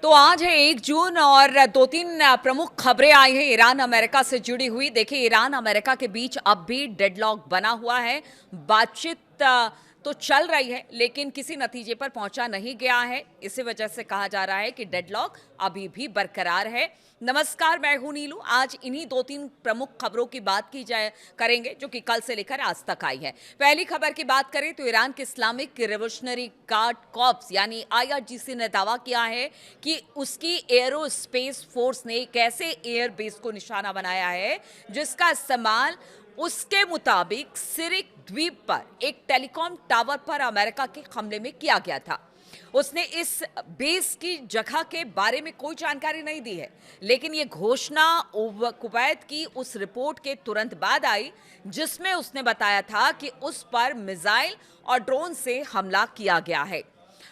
तो आज है 1 जून और दो तीन प्रमुख खबरें आई हैं ईरान अमेरिका से जुड़ी हुई। देखिए, ईरान अमेरिका के बीच अब भी डेडलॉक बना हुआ है। बातचीत तो चल रही है लेकिन किसी नतीजे पर पहुंचा नहीं गया है। इसी वजह से कहा जा रहा है कि डेडलॉक अभी भी बरकरार है। नमस्कार, मैं हूं नीलू। आज इन्हीं दो तीन प्रमुख खबरों की बात की जाए करेंगे जो कि कल से लेकर आज तक आई है। पहली खबर की बात करें तो ईरान के इस्लामिक रिवोल्यूशनरी गार्ड कॉर्प्स यानी आईआरजीसी ने दावा किया है कि उसकी एरोस्पेस फोर्स ने एक ऐसे एयर बेस को निशाना बनाया है जिसका इस्तेमाल उसके मुताबिक सिरिक द्वीप पर एक टेलीकॉम टावर पर अमेरिका के हमले में किया गया था। उसने इस बेस की जगह के बारे में कोई जानकारी नहीं दी है, लेकिन ये घोषणा कुवैत की उस रिपोर्ट के तुरंत बाद आई जिसमें उसने बताया था कि उस पर मिसाइल और ड्रोन से हमला किया गया है।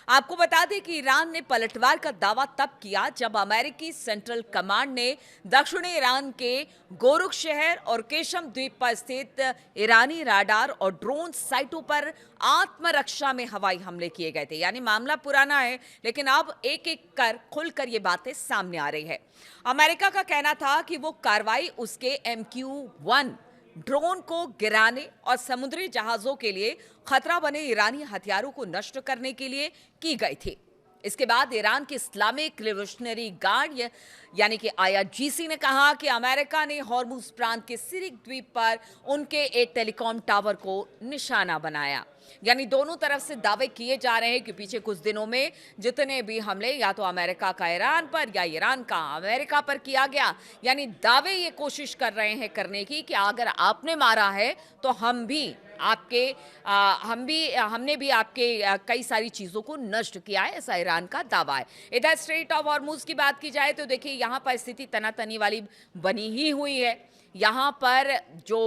आपको बता दें कि ईरान ने पलटवार का दावा तब किया जब अमेरिकी सेंट्रल कमांड ने दक्षिणी ईरान के गोरुख शहर और केशम द्वीप पर स्थित ईरानी राडार और ड्रोन साइटों पर आत्मरक्षा में हवाई हमले किए गए थे। यानी मामला पुराना है लेकिन अब एक एक कर खुलकर ये बातें सामने आ रही है। अमेरिका का कहना था कि वो कार्रवाई उसके MQ-1 ड्रोन को गिराने और समुद्री जहाजों के लिए खतरा बने ईरानी हथियारों को नष्ट करने के लिए की गई थी। इसके बाद ईरान के इस्लामिक रिवोल्यूशनरी गार्ड यानी कि आईआरजीसी ने कहा कि अमेरिका ने हॉर्मुज प्रांत के सिरिक द्वीप पर उनके एक टेलीकॉम टावर को निशाना बनाया। यानी दोनों तरफ से दावे किए जा रहे हैं कि पीछे कुछ दिनों में जितने भी हमले या तो अमेरिका का ईरान पर या ईरान का अमेरिका पर किया गया, यानी दावे ये कोशिश कर रहे हैं करने की कि अगर आपने मारा है तो हमने भी आपके कई सारी चीजों को नष्ट किया है, ऐसा ईरान का दावा है। इधर स्ट्रेट ऑफ हॉर्मुज की बात की जाए तो देखिए यहाँ पर स्थिति तनातनी वाली बनी ही हुई है। यहाँ पर जो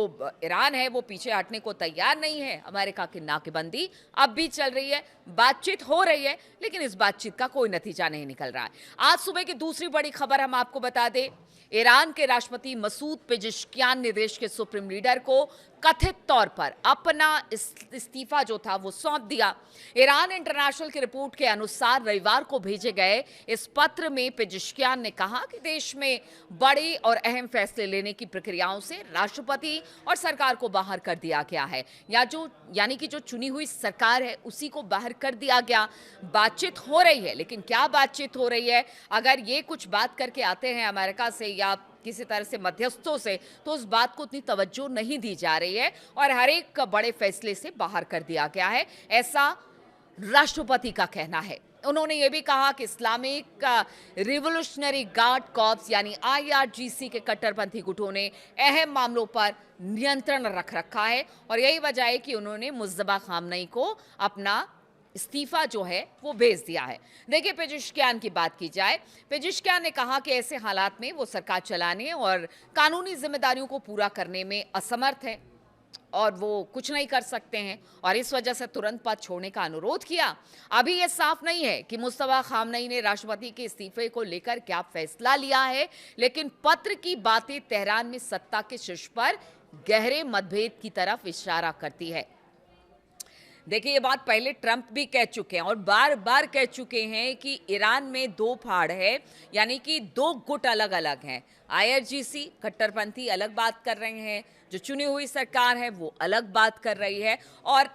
ईरान है वो पीछे हटने को तैयार नहीं है। अमेरिका की नाकेबंदी अब भी चल रही है, बातचीत हो रही है, लेकिन इस बातचीत का कोई नतीजा नहीं निकल रहा है। आज सुबह की दूसरी बड़ी खबर हम आपको बता दें, ईरान के राष्ट्रपति मसूद पेजेश्कियान ने देश के सुप्रीम लीडर को कथित तौर पर अपना इस्तीफा जो था वो सौंप दिया। ईरान इंटरनेशनल की रिपोर्ट के अनुसार रविवार को भेजे गए इस पत्र में पेजेश्कियान ने कहा कि देश में बड़े और अहम फैसले लेने की प्रक्रियाओं से राष्ट्रपति और सरकार को बाहर कर दिया गया है, यानी कि जो चुनी हुई सरकार है उसी को बाहर कर दिया गया। बातचीत हो रही है, लेकिन क्या बातचीत हो रही है? अगर ये कुछ बात करके आते हैं अमेरिका से या किसी तरह से मध्यस्थों से, तो उस बात को उतनी तवज्जो नहीं दी जा रही है और हर एक बड़े फैसले से बाहर कर दिया गया है, ऐसा राष्ट्रपति का कहना है। उन्होंने ये भी कहा कि इस्लामिक रिवोल्यूशनरी गार्ड कॉर्प्स यानी आईआरजीसी के कट्टरपंथी गुटों ने अहम मामलों पर नियंत्रण रख रखा है और यही वजह है कि उन्होंने मुज्तबा खामनई को अपना इस्तीफा जो है वो भेज दिया है। देखिए, पेजेश्कियान की बात की जाए, पेजेश्कियान ने कहा कि ऐसे हालात में वो सरकार चलाने और कानूनी जिम्मेदारियों को पूरा करने में असमर्थ है और वो कुछ नहीं कर सकते हैं और इस वजह से तुरंत पद छोड़ने का अनुरोध किया। अभी ये साफ नहीं है कि मुस्तफा खामनई ने राष्ट्रपति के इस्तीफे को लेकर क्या फैसला लिया है, लेकिन पत्र की बातें तेहरान में सत्ता के शीर्ष पर गहरे मतभेद की तरफ इशारा करती है। देखिए, ये बात पहले ट्रंप भी कह चुके हैं और बार बार कह चुके हैं कि ईरान में दो फाड़ है, यानी कि दो गुट अलग अलग हैं। आईआरजीसी कट्टरपंथी अलग बात कर रहे हैं, जो चुनी हुई सरकार है वो अलग बात कर रही है। और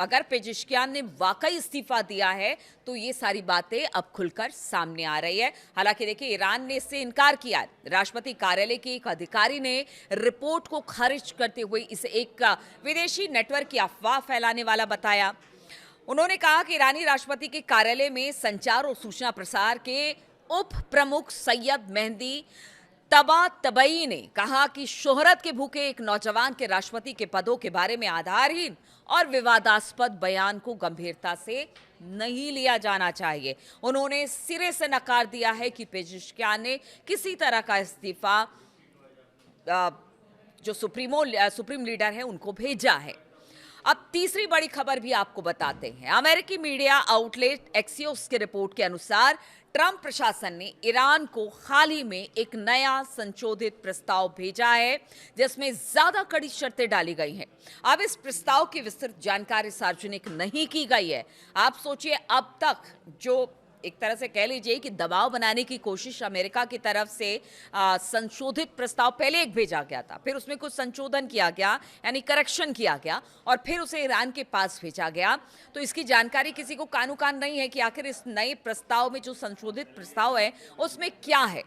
अगर पेजेश्कियान ने वाकई इस्तीफा दिया है तो ये सारी बातें अब खुलकर सामने आ रही है। हालांकि देखिए, ईरान ने इससे इनकार किया। राष्ट्रपति कार्यालय के एक अधिकारी ने रिपोर्ट को खारिज करते हुए इसे एक विदेशी नेटवर्क की अफवाह फैलाने वाला बताया। उन्होंने कहा कि ईरानी राष्ट्रपति के कार्यालय में संचार और सूचना प्रसार के उप प्रमुख सैयद मेहदी तबातबई ने कहा कि शोहरत के भूखे एक नौजवान के राष्ट्रपति के पदों के बारे में आधारहीन और विवादास्पद बयान को गंभीरता से नहीं लिया जाना चाहिए। उन्होंने सिरे से नकार दिया है कि पेजेश्कियान ने किसी तरह का इस्तीफा जो सुप्रीम लीडर है उनको भेजा है। अब तीसरी बड़ी खबर भी आपको बताते हैं। अमेरिकी मीडिया आउटलेट एक्सियोस की रिपोर्ट के अनुसार ट्रंप प्रशासन ने ईरान को हाल ही में एक नया संशोधित प्रस्ताव भेजा है जिसमें ज्यादा कड़ी शर्तें डाली गई हैं। अब इस प्रस्ताव की विस्तृत जानकारी सार्वजनिक नहीं की गई है। आप सोचिए, अब तक जो एक तरह से कह लीजिए कि दबाव बनाने की कोशिश अमेरिका की तरफ से संशोधित प्रस्ताव पहले एक भेजा गया था, फिर उसमें कुछ संशोधन किया गया, यानी करेक्शन किया गया और फिर उसे ईरान के पास भेजा गया। तो इसकी जानकारी किसी को कानो कान नहीं है कि आखिर इस नए प्रस्ताव में जो संशोधित प्रस्ताव है उसमें क्या है।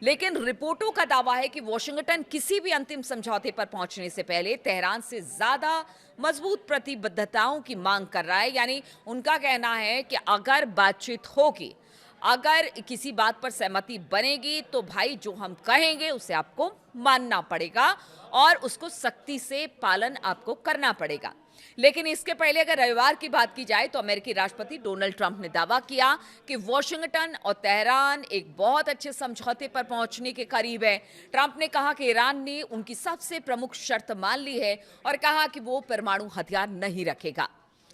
लेकिन रिपोर्टों का दावा है कि वॉशिंगटन किसी भी अंतिम समझौते पर पहुंचने से पहले तेहरान से ज्यादा मजबूत प्रतिबद्धताओं की मांग कर रहा है। यानी उनका कहना है कि अगर बातचीत होगी, अगर किसी बात पर सहमति बनेगी तो भाई जो हम कहेंगे उसे आपको मानना पड़ेगा और उसको सख्ती से पालन आपको करना पड़ेगा। लेकिन इसके पहले अगर रविवार की बात की जाए तो अमेरिकी राष्ट्रपति डोनाल्ड ट्रंप ने दावा किया कि वॉशिंगटन और तेहरान एक बहुत अच्छे समझौते पर पहुंचने के करीब है। ट्रंप ने कहा कि ईरान ने उनकी सबसे प्रमुख शर्त मान ली है और कहा कि वो परमाणु हथियार नहीं रखेगा।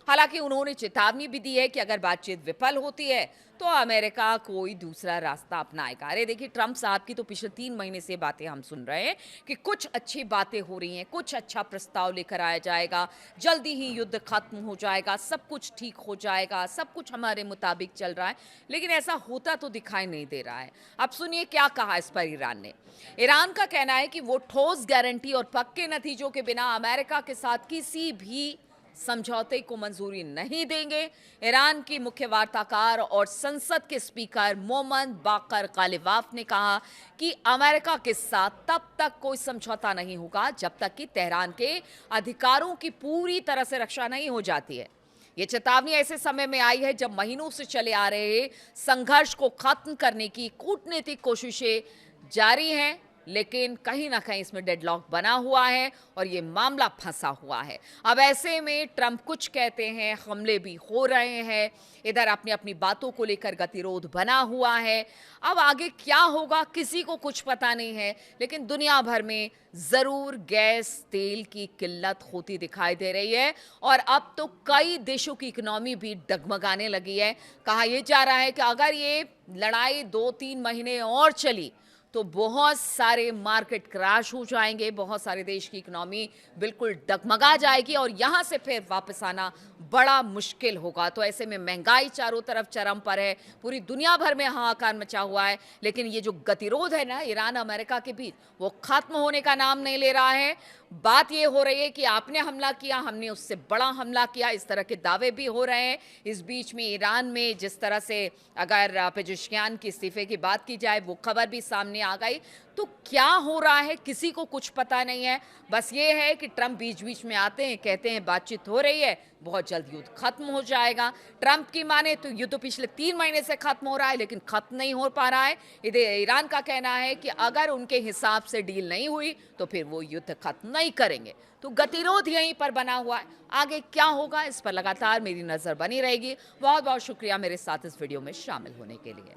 हालांकि उन्होंने चेतावनी भी दी है कि अगर बातचीत विफल होती है तो अमेरिका कोई दूसरा रास्ता अपनाएगा। अरे देखिए, ट्रंप साहब की तो पिछले 3 महीने से बातें हम सुन रहे हैं कि कुछ अच्छी बातें हो रही हैं, कुछ अच्छा प्रस्ताव लेकर आया जाएगा, जल्दी ही युद्ध खत्म हो जाएगा, सब कुछ ठीक हो जाएगा, सब कुछ हमारे मुताबिक चल रहा है। लेकिन ऐसा होता तो दिखाई नहीं दे रहा है। अब सुनिए क्या कहा इस पर ईरान ने। ईरान का कहना है कि वो ठोस गारंटी और पक्के नतीजों के बिना अमेरिका के साथ किसी भी समझौते को मंजूरी नहीं देंगे। ईरान की मुख्य वार्ताकार और संसद के स्पीकर मोहम्मद बाकर गालिबाफ ने कहा कि अमेरिका के साथ तब तक कोई समझौता नहीं होगा जब तक कि तेहरान के अधिकारों की पूरी तरह से रक्षा नहीं हो जाती है। ये चेतावनी ऐसे समय में आई है जब महीनों से चले आ रहे संघर्ष को खत्म करने की कूटनीतिक कोशिशें जारी हैं, लेकिन कहीं ना कहीं इसमें डेडलॉक बना हुआ है और ये मामला फंसा हुआ है। अब ऐसे में ट्रंप कुछ कहते हैं, हमले भी हो रहे हैं, इधर अपनी अपनी बातों को लेकर गतिरोध बना हुआ है। अब आगे क्या होगा किसी को कुछ पता नहीं है, लेकिन दुनिया भर में जरूर गैस तेल की किल्लत होती दिखाई दे रही है और अब तो कई देशों की इकोनॉमी भी डगमगाने लगी है। कहा यह जा रहा है कि अगर ये लड़ाई 2-3 महीने और चली तो बहुत सारे मार्केट क्रैश हो जाएंगे, बहुत सारे देश की इकोनॉमी बिल्कुल डगमगा जाएगी और यहाँ से फिर वापस आना बड़ा मुश्किल होगा। तो ऐसे में महंगाई चारों तरफ चरम पर है, पूरी दुनिया भर में हाहाकार मचा हुआ है। लेकिन ये जो गतिरोध है ना ईरान अमेरिका के बीच, वो खत्म होने का नाम नहीं ले रहा है। बात ये हो रही है कि आपने हमला किया, हमने उससे बड़ा हमला किया, इस तरह के दावे भी हो रहे हैं। इस बीच में ईरान में जिस तरह से अगर पेजेश्कियान के इस्तीफे की बात की जाए वो खबर भी सामने आ गई। तो क्या हो रहा है किसी को कुछ पता नहीं है। बस ये है कि ट्रंप बीच बीच में आते हैं, कहते हैं बातचीत हो रही है, बहुत जल्द युद्ध खत्म हो जाएगा। ट्रंप की माने तो युद्ध पिछले 3 महीने से खत्म हो रहा है, लेकिन खत्म नहीं हो पा रहा है। इधर ईरान का कहना है कि अगर उनके हिसाब से डील नहीं हुई तो फिर वो युद्ध खत्म नहीं करेंगे। तो गतिरोध यहीं पर बना हुआ है। आगे क्या होगा इस पर लगातार मेरी नजर बनी रहेगी। बहुत बहुत शुक्रिया मेरे साथ इस वीडियो में शामिल होने के लिए।